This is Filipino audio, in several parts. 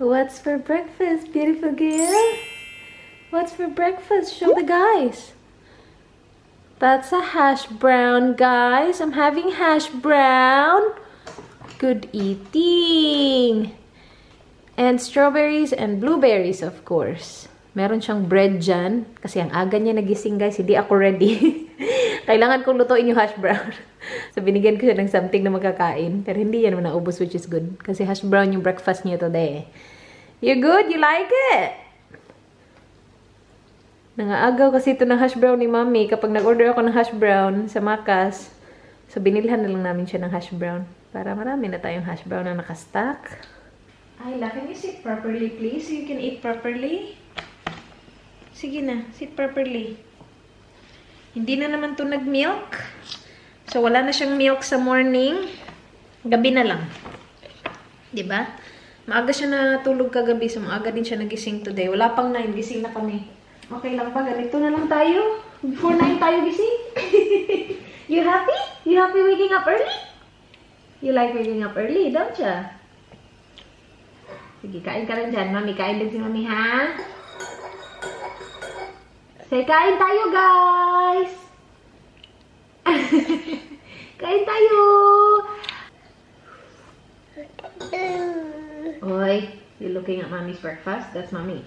What's for breakfast, beautiful girl? What's for breakfast? Show the guys. That's a hash brown, guys. I'm having hash brown. Good eating. And strawberries and blueberries, of course. Meron siyang bread dyan. Kasi ang aga niya nagising, guys. Hindi ako ready. Kailangan kong lutuin yung hash brown. So, binigyan ko siya ng something na magkakain. Pero hindi yan naman naubos, which is good. Kasi hash brown yung breakfast niya today. You good? You like it? Nangaagaw kasi ito ng hash brown ni Mami. Kapag nag-order ako ng hash brown sa Macas, so binilhan na lang namin siya ng hash brown. Para marami na tayong hash brown na nakastack. Ayla, can you sit properly, please? So you can eat properly? Sige na, sit properly. Hindi na naman to nag-milk. So, wala na siyang milk sa morning. Gabi na lang. Diba? Maaga siya natulog kagabi, so maaga din siya nagising today. Wala pang 9, gising na kami. Okay lang ba? Ganito na lang tayo. Before 9 tayo gising. You happy? You happy waking up early? You like waking up early, don't ya? Sige, kain ka lang dyan. Mami, kain din si Mami, ha? Say, kain tayo, guys! Kain tayo! Oy, you're looking at Mommy's breakfast? That's Mommy's.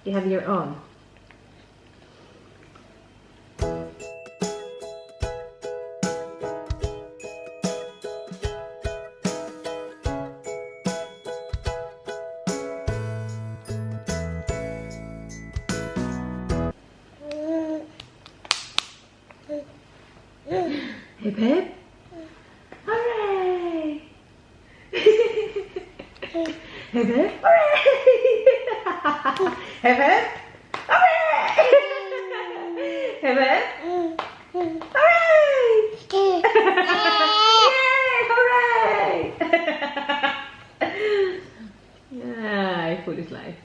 You have your own. Hey, babe? Hooray! Hey, babe? Hooray! Hey, babe? Hooray! Hey, babe? Hooray! Yay! Hooray! Yeah, food is life.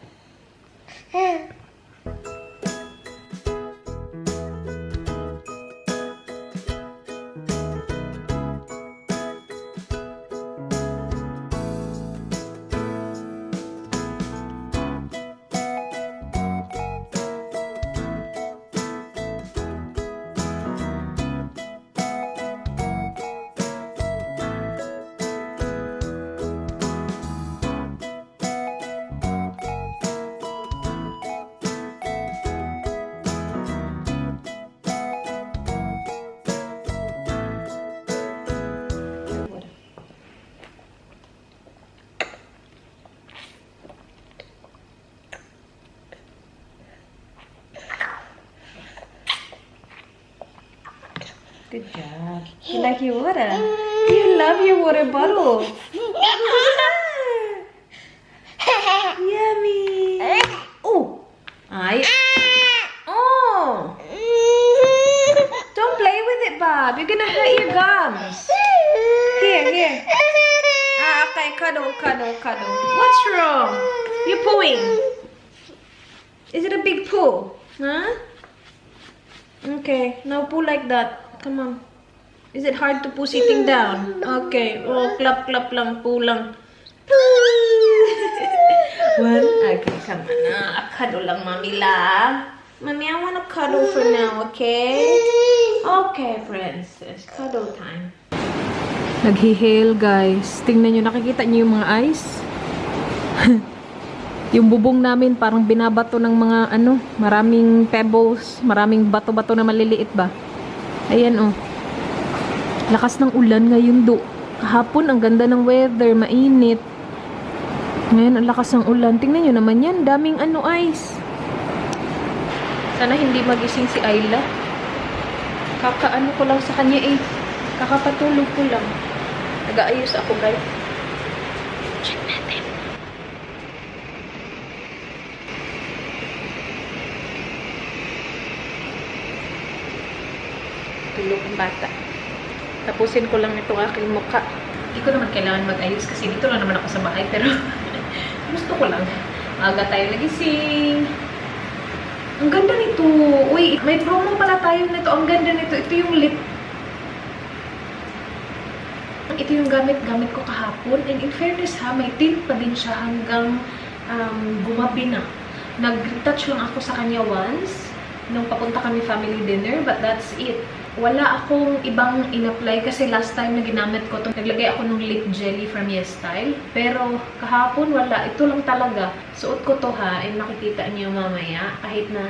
Good job. You like your water? You love your water bottle. Yummy. Oh. Ay. Oh. Don't play with it, Bob. You're gonna hurt your gums. Here. Ah, okay. Cuddle. What's wrong? You're pooing. Is it a big poo? Huh? Okay. Now poo like that. Come on. Is it hard to poo sitting down? Okay. Oh, clap lang. Poo lang. One. Okay, come on. Cuddle lang, Mommy lang. Mommy, I want to cuddle for now, okay? Okay, princess. Cuddle time. Nag-hail, guys. Tingnan nyo, nakikita nyo yung mga ice? Yung bubong namin parang binabato ng mga maraming pebbles, maraming bato-bato na maliliit ba? Ayan oh. Lakas ng ulan ngayon do. Kahapon ang ganda ng weather, mainit. Ngayon ang lakas ng ulan. Tingnan nyo naman yan, daming ice. Sana hindi magising si Ayla. Kakaano ko lang sa kanya eh. Kakapatulog ko lang. Nag-aayos ako, guys. Check natin. Tulog ang bata. Tapusin ko lang itong aking mukha. Hindi ko naman kailangan mag-ayos kasi dito lang naman ako sa bahay. Pero gusto ko lang. Maaga tayo nagising. Ang ganda nito. Uy, may promo pala tayo nito. Ang ganda nito. Ito yung lip. Ito yung gamit ko kahapon. And in fairness ha, may tint pa din siya hanggang gumabi na. Nag-touch lang ako sa kanya once nung papunta kami family dinner, but that's it. Wala akong ibang in-apply kasi last time na ginamit ko to, naglagay ako ng lip jelly from Yes Style. Pero kahapon wala, ito lang talaga. Suot ko to ha, and makikita niyo mamaya kahit na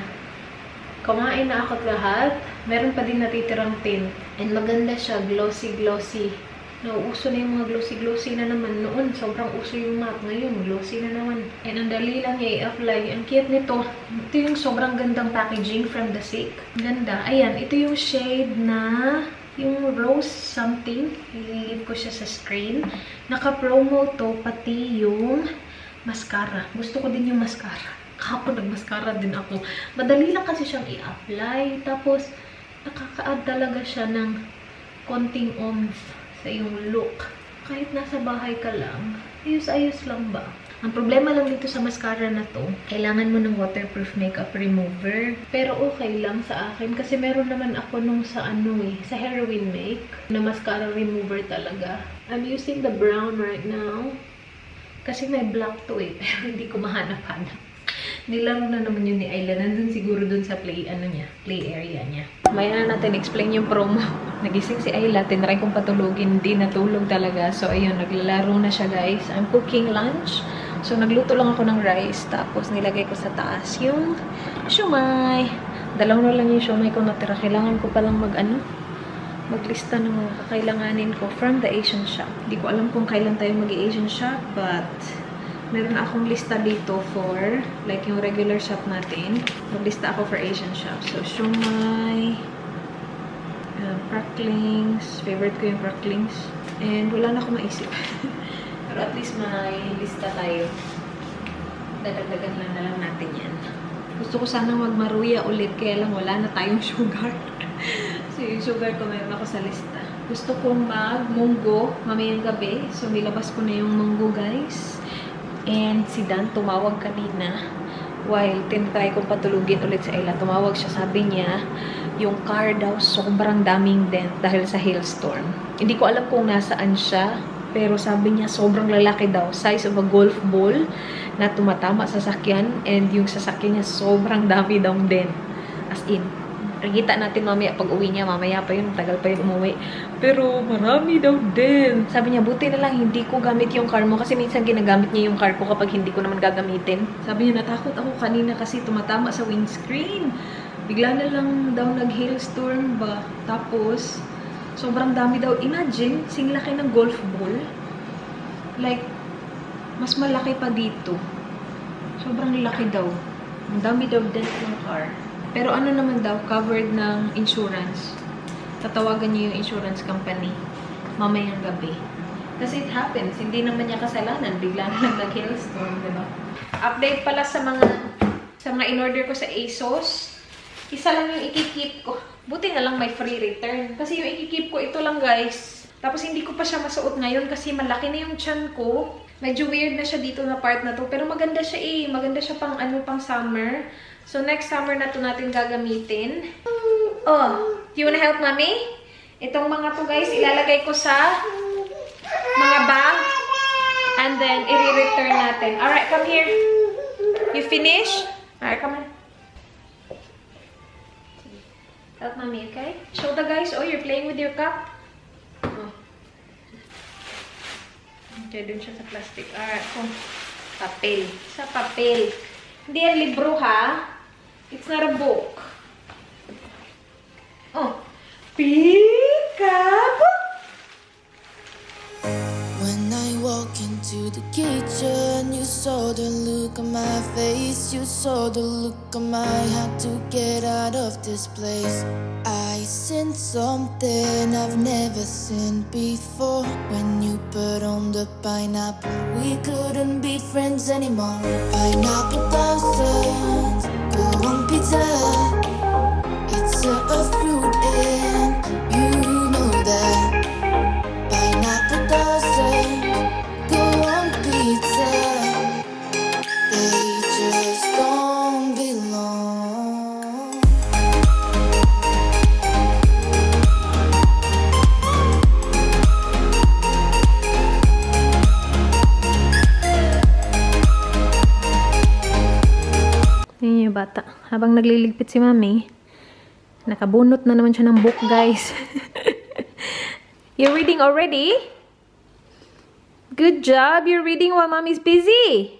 kumain na ako lahat, meron pa din natitirang tint. And maganda siya, glossy-glossy. Nauuso na yung mga glossy-glossy na naman. Noon, sobrang uso yung matte. Ngayon, glossy na naman. And ang dali lang niya i-apply. Ang cute nito. Ito yung sobrang gandang packaging from The Sick. Ganda. Ayan, ito yung shade na yung rose something. Ililip ko siya sa screen. Naka-promo to, pati yung mascara. Gusto ko din yung mascara. Kahapon nag-mascara din ako. Madali lang kasi siyang i-apply. Tapos, nakaka-add talaga siya ng konting oomph sa iyong look. Kahit nasa bahay ka lang, ayos-ayos lang ba? Ang problema lang dito sa mascara na to, kailangan mo ng waterproof makeup remover. Pero okay lang sa akin kasi meron naman ako nung sa sa Heroin Make na mascara remover talaga. I'm using the brown right now. Kasi may black to eh, pero hindi ko mahanap-hanap. Nilaro na naman yun ni Ayla. Nandun siguro dun sa play area niya. Maya na natin explain yung promo. Nagising si Ayla, tinry kong patulugin, hindi natulog talaga. So ayun, naglalaro na siya guys. I'm cooking lunch. So nagluto lang ako ng rice, tapos nilagay ko sa taas yung siomay. Dalaw na lang yung siomay ko natira. Kailangan ko palang maglista ng mga kakailanganin ko from the Asian shop. Hindi ko alam kung kailan tayo mag-Asian shop, but meron akong lista dito for, like yung regular shop natin. Maglista ako for Asian shop. So, siomay, cracklings. Favorite ko yung cracklings. And wala na akong maisip. Pero at least may lista tayo. Dadagdagan lang na lang natin yan. Gusto ko sanang magmaruya ulit, kaya lang wala na tayong sugar. So, yung sugar ko meron ako sa lista. Gusto kong mag-munggo mamayang gabi. So, nilabas ko na yung munggo, guys. And si Dan tumawag kanina while tinatry kong patulugin ulit sa Ella. Tumawag siya, sabi niya yung car daw sobrang daming dent dahil sa hailstorm. Hindi ko alam kung nasaan siya, pero sabi niya sobrang lalaki daw, size of a golf ball na tumatama sa sasakyan, and yung sasakyan niya sobrang dami daw dent. As in, kita natin mamaya pag uwi niya, mamaya pa yun, tagal pa yun umuwi. Pero marami daw din. Sabi niya, buti na lang hindi ko gamit yung car mo kasi minsan ginagamit niya yung car ko kapag hindi ko naman gagamitin. Sabi niya, natakot ako kanina kasi tumatama sa windscreen. Bigla na lang daw nag-hailstorm ba. Tapos, sobrang dami daw. Imagine, sing laki ng golf ball. Like, mas malaki pa dito. Sobrang laki daw. Ang dami daw dent ng car. Pero ano naman daw, covered ng insurance. Tatawagan niyo yung insurance company mamayang gabi. Kasi it happens, hindi naman niya kasalanan. Bigla na lang nag-hailstorm, diba? Update pala sa mga in-order ko sa ASOS. Isa lang yung ikikip ko. Buti na lang may free return. Kasi yung ikikip ko, ito lang guys. Tapos hindi ko pa siya masuot ngayon kasi malaki na yung tiyan ko. Medyo weird na siya dito na part na to. Pero maganda siya eh. Maganda siya pang pang summer. So, next summer na to natin gagamitin. Oh, do you wanna help mommy? Itong mga to guys, ilalagay ko sa mga bag. And then, i-return natin. Alright, come here. You finish? Alright, come on. Help mommy, okay? Show the guys, oh, you're playing with your cup. Oh. Okay, dun siya sa plastic. Alright, kung papel. Sa papel. Hindi yan libro, ha? It's not a book. Oh. Peekaboo! When I walk into the kitchen, you saw the look on my face. You saw the look on my how to get out of this place. I seen something I've never seen before. When you put on the pineapple, we couldn't be friends anymore. Pineapple thousands, go on pizza. It's a fruit and you know that. Pineapple doesn't go on pizza. They just don't belong. bata. Habang nagliligpit si Mami, nakabunot na naman siya ng book, guys. You're reading already? Good job. You're reading while Mommy's busy.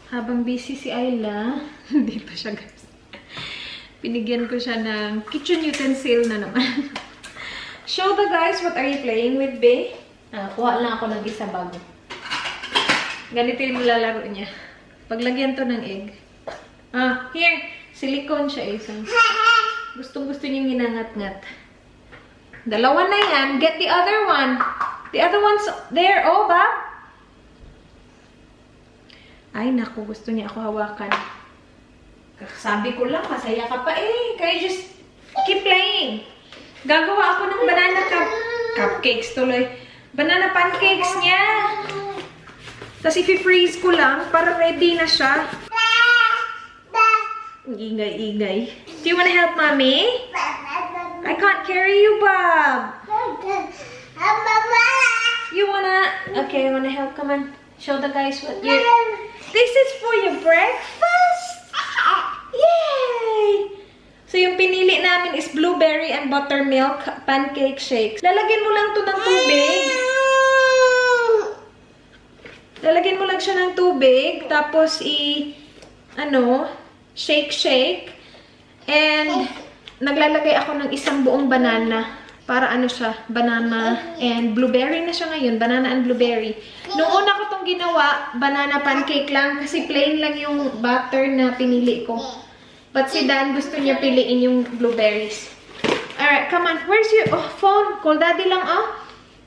Habang busy si Ayla, hindi pa siya, guys. Binigyan ko siya ng kitchen utensil na naman. Show the guys what are you playing with, babe? Kuha lang ako ng isa bago. Ganito yung nilalaro niya. Paglagyan to ng egg. Here. Silicone siya isa. Gustong-gusto niyang ginangat-ngat. Dalawa na yan. Get the other one. The other one's there. Oh, Bob. Ay, naku. Gusto niya ako hawakan. Sabi ko lang, masaya ka pa eh. Kaya just keep playing. Gagawa ako ng banana cupcakes tuloy. Banana pancakes niya. Tapos i-freeze ko lang para ready na siya. Ingay-ingay. Do you want to help Mommy? I can't carry you, Bob. You wanna... Okay, I wanna help. Come on. Show the guys what you... This is for your breakfast. Yay! So, yung pinili namin is blueberry and buttermilk pancake shake. Lalagyan mo lang to ng tubig. Lalagyan mo lang siya ng tubig. Tapos, shake. And, naglalagay ako ng isang buong banana. Para banana and blueberry na siya ngayon. Banana and blueberry. Noong una ko itong ginawa, banana pancake lang. Kasi plain lang yung butter na pinili ko. But si Dan, gusto niya piliin yung blueberries. Alright, come on. Where's your phone? Call Daddy lang,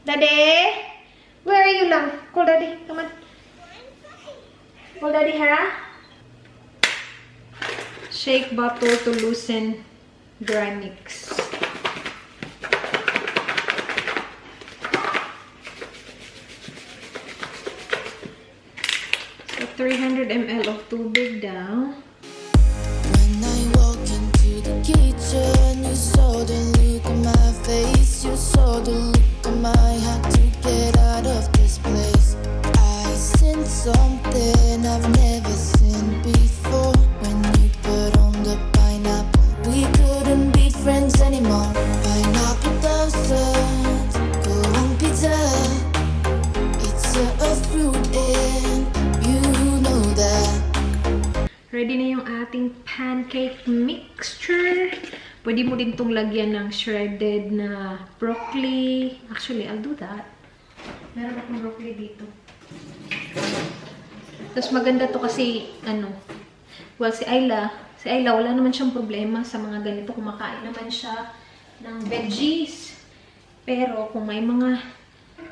Daddy? Where are you lang? Call Daddy. Come on. Call Daddy, ha? Shake bottle to loosen dry mix. So 300 ml of tubig daw. When I walk into the kitchen, you saw the look on my face. You saw the look on my heart to get out of this place. I sense something I've never seen before. When you put on the pineapple, we couldn't be friends anymore. Pineapple doesn't go on pizza. It's a fruit and you know that. Ready na yung ating pancake mixture. Pwede mo din itong lagyan ng shredded na broccoli. Actually, I'll do that. Meron akong broccoli dito. Tapos maganda to kasi, well, si Ayla, wala naman siyang problema sa mga ganito. Kumakain naman siya ng veggies. Pero kung may mga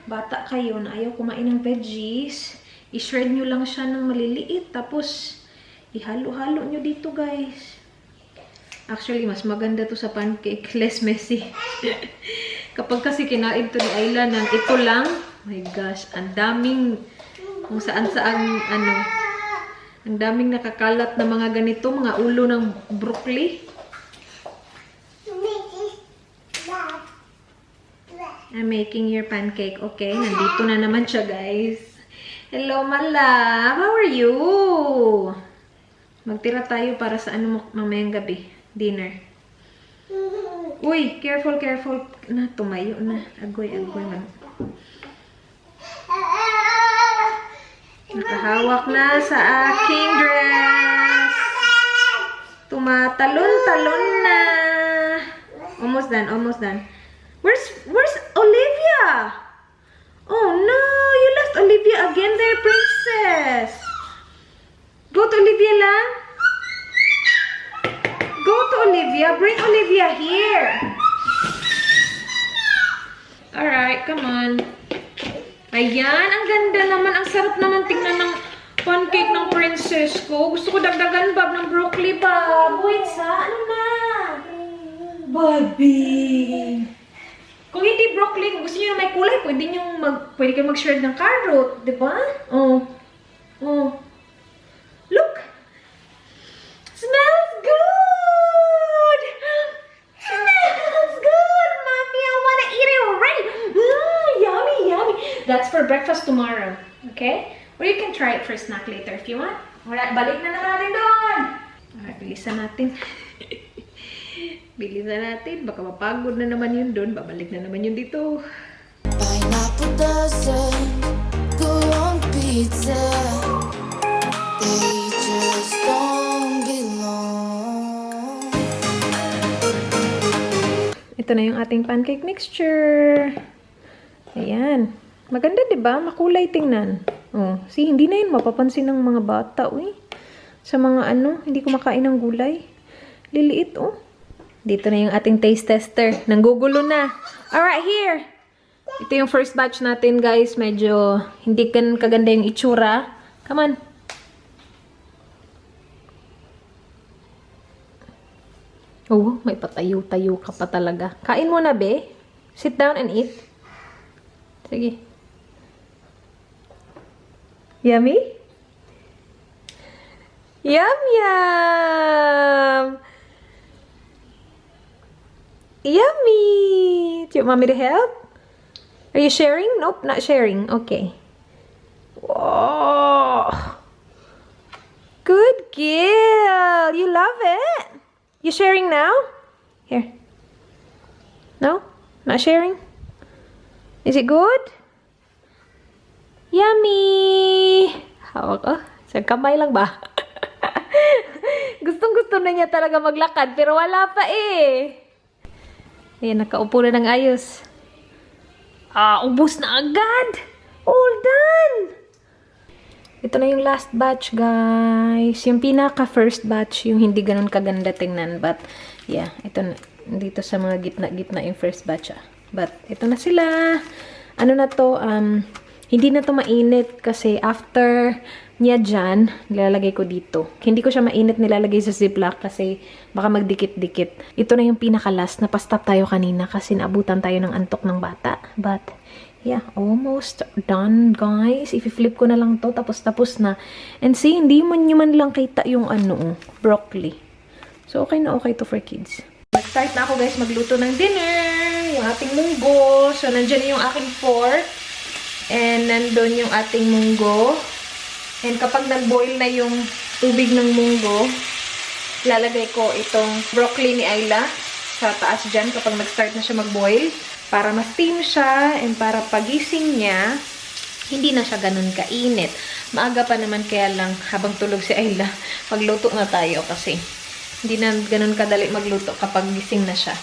bata kayo na ayaw kumain ng veggies, i-shred nyo lang siya ng maliliit. Tapos, ihalo-halo nyo dito, guys. Actually, mas maganda to sa pancake. Less messy. Kapag kasi kinain to ni Ayla ng ito lang, oh my gosh, ang daming, kung saan-saan, ang daming nakakalat na mga ganito, mga ulo ng broccoli. I'm making your pancake. Okay, nandito na naman siya, guys. Hello, my love. How are you? Magtira tayo para sa mamayang gabi. Dinner. Uy, careful. Na, tumayo na. Agoy man. Nakahawak na sa aking dress. Tumatalon-talon na. Almost done. Where's Olivia? Oh no, you left Olivia again there, princess. Go to Olivia lang. Go to Olivia. Bring Olivia here. Alright, come on. Ayan, ang ganda naman. Ang sarap naman tingnan ng pancake ng princess ko. Gusto ko dagdagan, Bob, ng broccoli, Bob. Wait, ano na? Bobby. Kung hindi broccoli, kung gusto niyo na may kulay, pwede kayo mag-shred ng carrot, di ba? Oh. Look! Smells good! Smells good, Mommy! I wanna eat it already! Yummy! That's for breakfast tomorrow, okay? Or you can try it for snack later if you want. Alright, balik na naman natin doon. Alright, bilisan natin. Bilisan natin. Baka mapagod na naman yun doon. Babalik na naman yun dito. Pineapple doesn't go on pizza. They just don't belong. Ito na yung ating pancake mixture. Ayan. Maganda, diba? Makulay tingnan. Oh, see, hindi na yun mapapansin ng mga bata, uy. Sa mga hindi kumakain ng gulay. Liliit, oh. Dito na yung ating taste tester. Nanggugulo na. Alright, here. Ito yung first batch natin, guys. Medyo hindi kaganda yung itsura. Come on. Oh, may patayo-tayo ka pa talaga. Kain mo na, be. Sit down and eat. Sige. Yummy? Yum, yum! Yummy! Do you want me to help? Are you sharing? Nope, not sharing. Okay. Whoa! Good girl! You love it? You sharing now? Here. No? Not sharing? Is it good? Yummy! Hawak ko. Sa kamay lang ba? Gustong-gusto na niya talaga maglakad, pero wala pa eh. Ayan, nakaupo na ng ayos. Ubos na agad! All done! Ito na yung last batch, guys. Yung pinaka-first batch, yung hindi ganun kaganda tingnan. But, yeah, ito na. Dito sa mga gitna-gitna yung first batch, But, ito na sila. Ano na to, hindi na to mainit kasi after niya dyan, nilalagay ko dito. Hindi ko siya mainit nilalagay sa ziplock kasi baka magdikit-dikit. Ito na yung pinaka-last. Napastop tayo kanina kasi naabutan tayo ng antok ng bata. But, yeah, almost done, guys. If-flip ko na lang to, tapos na. And see, hindi man nyo man lang kita yung broccoli. So, okay na okay to for kids. Mag-start na ako, guys, magluto ng dinner. Yung ating munggo. So, nandyan yung aking pork. And nandun yung ating munggo. And kapag nag-boil na yung tubig ng munggo, lalagay ko itong broccoli ni Ayla sa taas dyan kapag nag-start na siya mag-boil. Para ma-steam siya and para pagising niya, hindi na siya ganun kainit. Maaga pa naman kaya lang habang tulog si Ayla, magluto na tayo kasi hindi na ganun kadali magluto kapag gising na siya.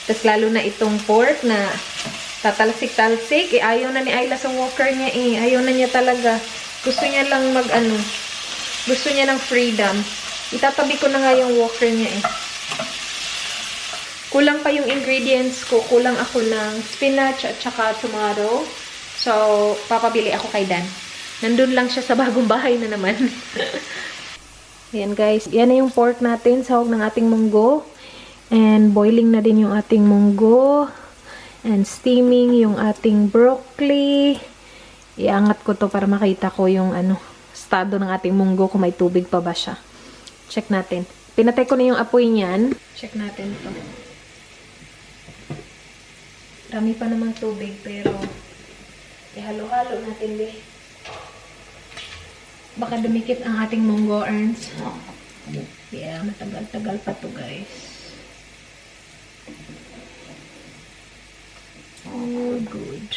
Tapos lalo na itong pork na tatalsik-talsik, ayaw na ni Ayla sa walker niya Ayaw na niya talaga. Gusto niya lang gusto niya ng freedom. Itatabi ko na nga yung walker niya Kulang pa yung ingredients ko. Kulang ako ng spinach at saka tomato. So, papabili ako kay Dan. Nandun lang siya sa bagong bahay na naman. Ayan guys. Yan na yung pork natin. Sahog ng ating munggo. And boiling na din yung ating munggo. And steaming yung ating broccoli. Iangat ko to para makita ko yung estado ng ating munggo kung may tubig pa ba siya. Check natin. Pinatay ko na yung apoy niyan. Check natin to. Dami pa namang tubig, pero ihalo-halo natin, Baka dumikit ang ating munggo, Ernst. Yeah, matagal-tagal pa to, guys. Oh, good.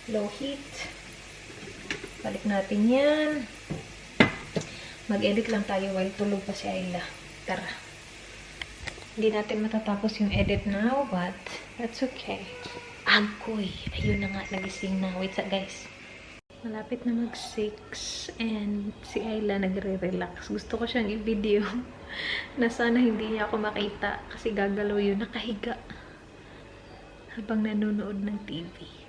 Low heat. Balik natin yan. Mag-edit lang tayo while tulog pa si Ayla. Tara. Hindi natin matatapos yung edit now, but that's okay. Agoy! Ayun na nga, nagising na. Wait sa guys. Malapit na mag-6 and si Ayla nagre-relax. Gusto ko siyang i-video na sana hindi niya ako makita kasi gagalaw yun. Nakahiga habang nanonood ng TV.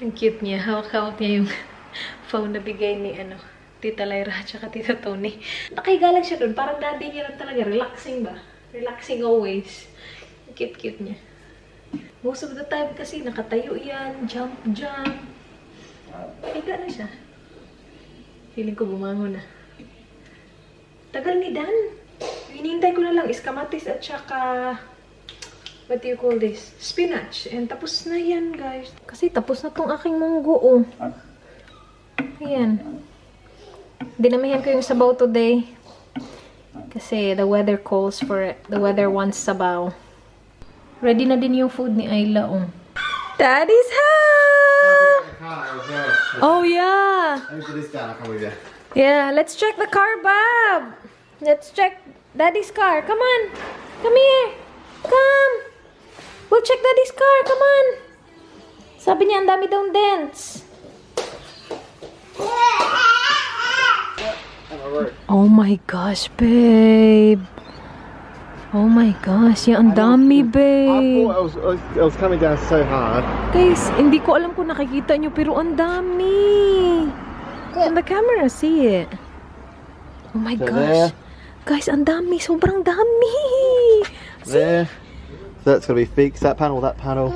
Ang cute niya. Hawak-hawak niya yung phone na bigay ni Tita Lyra at saka Tita Tony. Nakahiga lang siya doon. Parang daddy niya lang talaga. Relaxing ba? Relaxing always. Ang cute-cute niya. Most of the time kasi nakatayo yan. Jump. Higa na siya. Feeling ko bumangon na. Tagal ni Dan. Hinihintay ko na lang is kamatis at saka what do you call this? Spinach. And tapos na yan, guys. Kasi tapos na tong aking munggo, oh. Ayan. Dinamihan ko yung sabaw today. Kasi the weather calls for it. The weather wants sabaw. Ready na din yung food ni Ayla, oh. Daddy's house! Oh, yeah. Let me put this down, I'll come with you. Yeah, let's check the car, Bob. Let's check Daddy's car. Come on. Come here. Come. We'll check Daddy's car. Come on. Sabi niya, ang dami daw dents. Oh my gosh, babe. Oh my gosh, yeah, ang dami, babe. I thought I was coming down so hard. Guys, hindi ko alam kung nakikita nyo, pero ang dami. Can the camera see it? Oh my gosh. There. Guys, ang dami. Sobrang dami. There. So that's gotta be fixed. That panel, that panel.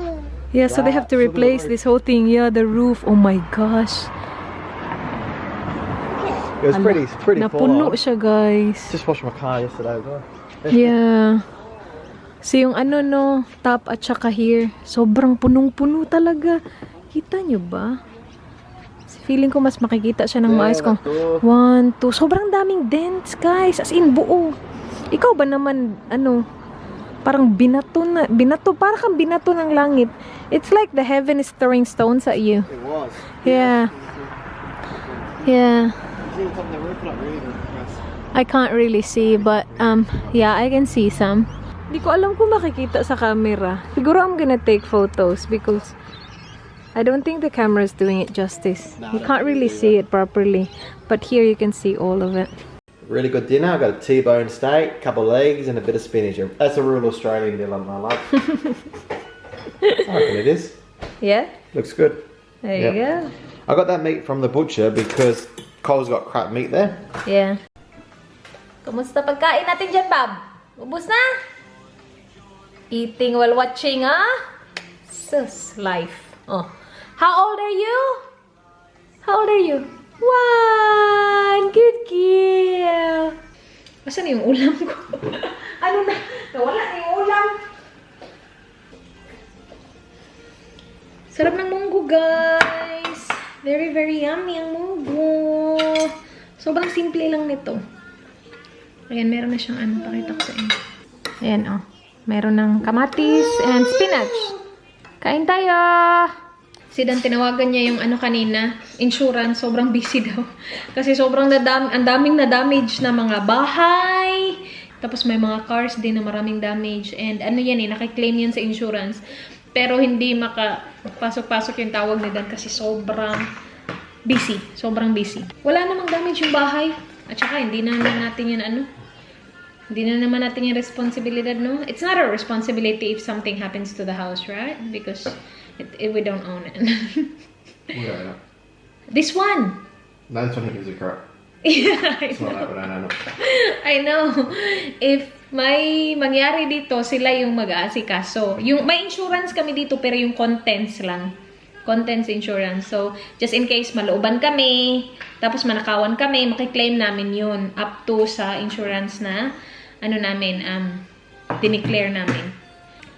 Yeah, so they have to replace this whole thing. Yeah, the roof. Oh my gosh. It was pretty full Napuno on. siya, guys. Just washed my car yesterday as well. Yeah. So yung top at saka here, sobrang punong-puno talaga. Kita nyo ba? Feeling ko mas makikita siya ng maayos kung 1, 2. Sobrang daming dents, guys. As in, buo. Ikaw ba naman, parang binato, para kang binato ng langit. It's like the heaven is throwing stones at you. It was. Yeah. Yeah. See the top of the roof, not really. I can't really see, but yeah, I can see some. Hindi ko alam kung makikita sa camera. Siguro I'm gonna take photos because I don't think the camera is doing it justice. No, You can't really see it properly, but here you can see all of it. Really good dinner. I got a T-bone steak, couple of legs, and a bit of spinach. That's a real Australian dinner, my love. I reckon it is. Yeah? Looks good. There you go. I got that meat from the butcher because Cole's got crap meat there. Yeah. Kumusta pagkain natin dyan, Bob? Ubus na? Eating while watching, Sus, life. Oh. How old are you? How old are you? 1! Good girl! Asan na yung ulam ko? Ano na? Nawala na yung ulam. Sarap ng munggo, guys. Very, very yummy ang munggo. Sobrang simple lang nito. Ayan, meron na siyang pakita ko sa inyo. Ayan, oh. Meron ng kamatis and spinach. Kain tayo! Si Dan, tinawagan niya yung kanina, insurance, sobrang busy daw. Kasi sobrang ang daming na-damage na mga bahay. Tapos may mga cars din na maraming damage. And yan nakiklaim yan sa insurance. Pero hindi makapasok-pasok yung tawag ni Dan kasi sobrang busy. Sobrang busy. Wala namang damage yung bahay. At saka, hindi na naman natin yan Hindi na naman natin yung responsibilidad, no? It's not our responsibility if something happens to the house, right? Because we don't own it. Yeah. This one! No, this one is a crap. Yeah, It's not that, but I know. I know. If may mangyari dito, sila yung mag-aasikaso. May insurance kami dito, pero yung contents lang. Contents insurance. So, just in case malooban kami, tapos manakawan kami, makiklaim namin yun up to sa insurance na dineclare namin.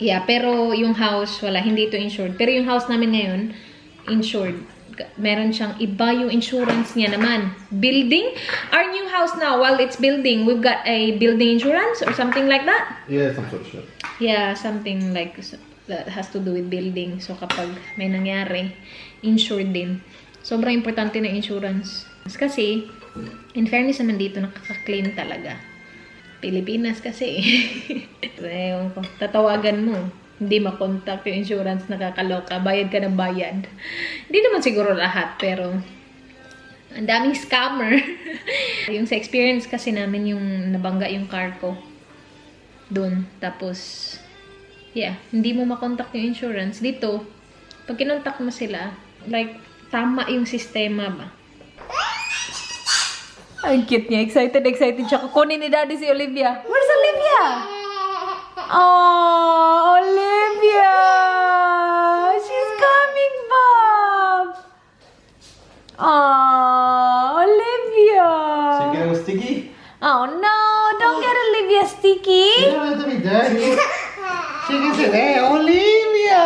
Yeah, pero yung house, wala, hindi ito insured. Pero yung house namin ngayon, insured. Meron siyang iba yung insurance niya naman. Building? Our new house now, while it's building, we've got a building insurance or something like that? Yeah, some sort of shit. Yeah, something like that has to do with building. So, kapag may nangyari, insured din. Sobrang importante na insurance. Kasi, in fairness naman dito, nakaka-claim talaga. Pilipinas kasi. Ewan ko, tatawagan mo. Hindi makontak yung insurance, nakakaloka. Bayad ka ng bayad. Hindi naman siguro lahat, pero ang daming scammer. Yung sa experience kasi namin, yung nabangga yung car ko doon. Tapos, yeah, hindi mo makontak yung insurance. Dito, pag kinontak mo sila, like, tama yung sistema ba? Ang cute niya. Excited siya. Kukunin ni Daddy si Olivia. Where's Olivia? Oh, Olivia! She's coming, Bob! Oh, Olivia! So you get all sticky? Oh, no! Don't get Olivia sticky! You don't have to be dirty. She can say, hey, Olivia!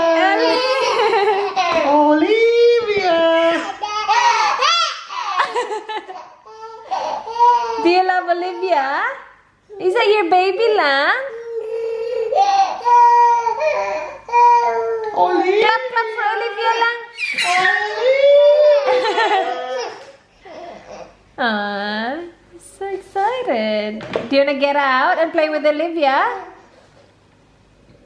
Olivia! Do you love Olivia? Is that your baby lang? Olivia! Clap for Olivia lang. Aww, so excited. Do you wanna get out and play with Olivia?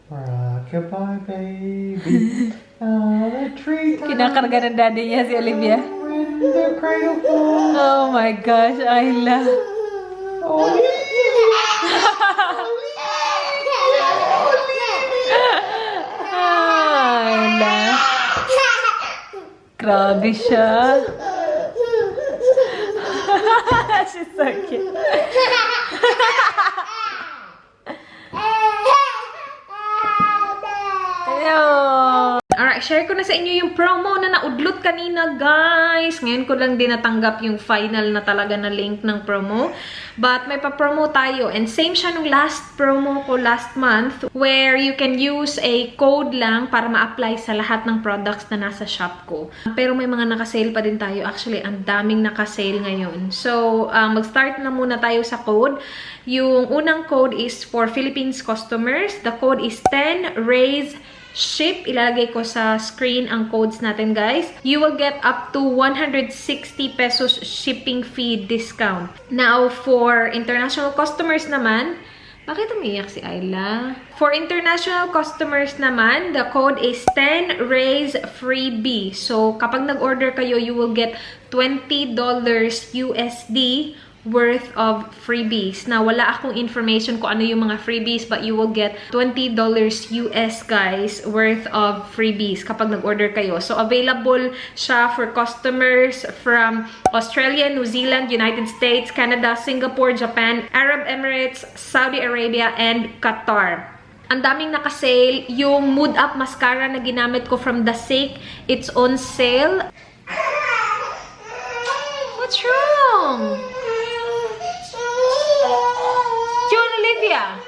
Rockabye, baby. Oh, the tree top. Kinakarga ng daddy niya si Olivia. When the cradle falls. Oh my gosh, Ayla. Ayla. Grabe siya. She's so cute. Alright, share ko na sa inyo yung promo na naudlot kanina, guys. Ngayon ko lang din natanggap yung final na talaga na link ng promo. But may pa-promo tayo. And same siya nung last promo ko last month, where you can use a code lang para ma-apply sa lahat ng products na nasa shop ko. Pero may mga naka-sale pa din tayo. Actually, ang daming naka-sale ngayon. So, mag-start na muna tayo sa code. Yung unang code is for Philippines customers. The code is 10RAISE-SHIP. Ilalagay ko sa screen ang codes natin, guys. You will get up to 160 pesos shipping fee discount. Now, for international customers naman, bakit umiyak si Ayla? For international customers naman, the code is 10RAISE-FREEBIE. So, kapag nag-order kayo, you will get $20 USD worth of freebies. Now, wala akong information kung ano yung mga freebies, but you will get $20 US, guys, worth of freebies kapag nag-order kayo. So, available siya for customers from Australia, New Zealand, United States, Canada, Singapore, Japan, Arab Emirates, Saudi Arabia, and Qatar. Ang daming naka-sale. Yung Mood Up mascara na ginamit ko from The Sick, it's on sale. What's wrong? June, Olivia.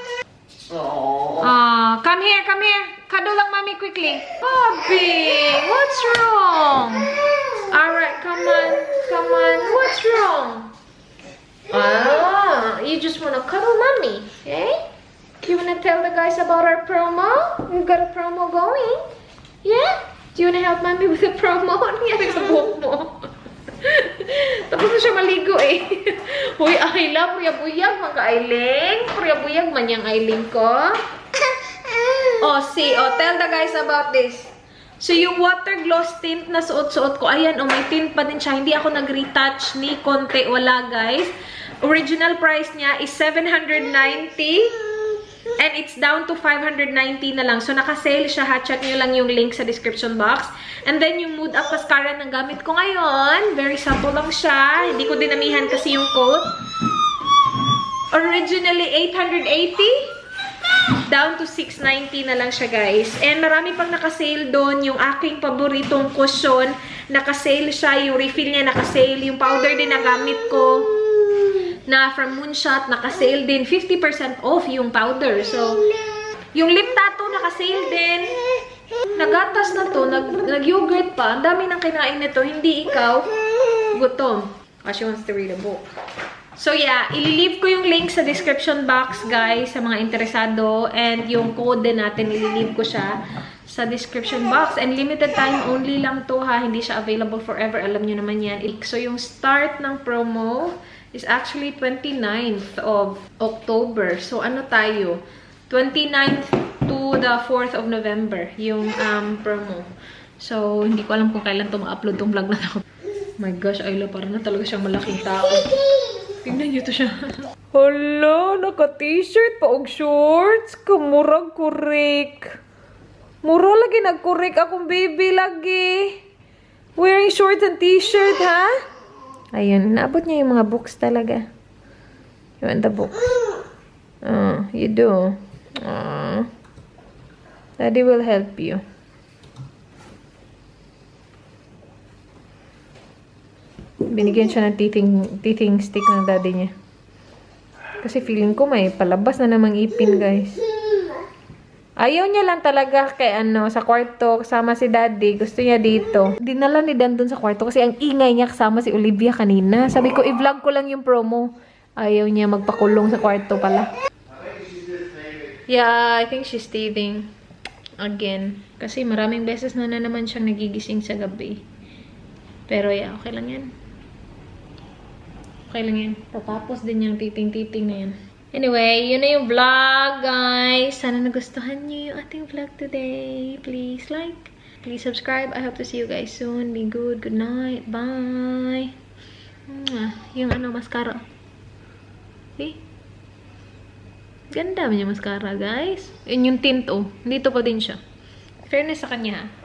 Come here, come here. Cuddle lang, mommy, quickly. Bobby, what's wrong? Alright, come on, come on. What's wrong? You just wanna cuddle mommy, okay? You wanna tell the guys about our promo? We've got a promo going. Yeah? Do you wanna help mommy with the promo? Ano nangyari sa buhok mo? Tapos na siya maligo eh. Huy, Ayla, puyab-buyag, mga ka-Ailing. Puyab-buyag man yung Ailing ko. Tell the guys about this. So, yung water gloss tint na suot-suot ko, ayan, may tint pa din siya. Hindi ako nag-retouch ni konti. Wala, guys. Original price niya is $790. And it's down to $590 na lang. So, naka-sale siya. Check nyo lang yung link sa description box. And then, yung Mood Up mascara na gamit ko ngayon. Very sample lang siya. Hindi ko dinamihan kasi yung coat. Originally, $880. Down to $690 na lang siya, guys. And marami pang naka-sale doon. Yung aking paboritong cushion, naka-sale siya. Yung refill niya, naka-sale. Yung powder din na gamit ko na from Moonshot, naka-sale din. 50% off yung powder. So, yung lip tattoo, naka-sale din. Nagatas na to, nag-yogurt pa. Ang dami nang kinain nito. Hindi ikaw gutom. She wants to read a book. So, yeah. Ililive ko yung link sa description box, guys, sa mga interesado. And yung code din natin, ililive ko siya sa description box. And limited time only lang to, ha. Hindi siya available forever. Alam nyo naman yan. So, yung start ng promo is actually 29th of October. So, ano tayo? 29th to the 4th of November, yung promo. So, hindi ko alam kung kailan ito ma-upload tong vlog na to. My gosh, Ayla, parang na talaga siyang malaking tao. Tingnan niyo to siya. Hala, naka-t-shirt pa og shorts. Kamurag kurik. Mura lagi nagkurik akong baby lagi. Wearing shorts and t-shirt, ha? Ayun, naabot niya yung mga books talaga. You want the books? Oh, you do. Daddy will help you. Binigyan siya ng teething stick ng daddy niya. Kasi feeling ko may palabas na namang ipin, guys. Ayaw niya lang talaga kay sa kwarto, kasama si daddy. Gusto niya dito. Dinala ni Dan dun sa kwarto kasi ang ingay niya kasama si Olivia kanina. Sabi ko, i-vlog ko lang yung promo. Ayaw niya magpakulong sa kwarto pala. Yeah, I think she's teething. Again. Kasi maraming beses na naman siyang nagigising sa gabi. Pero yeah, okay lang yan. Okay lang yan. Tatapos din yung titing-titing na yan. Anyway, yun na yung vlog, guys. Sana nagustuhan niyo yung ating vlog today. Please like, please subscribe. I hope to see you guys soon. Be good. Good night. Bye. Yung mascara. See? Ganda niya mascara, guys. Yun yung tint, oh. Dito pa din siya. Fairness sa kanya, ha.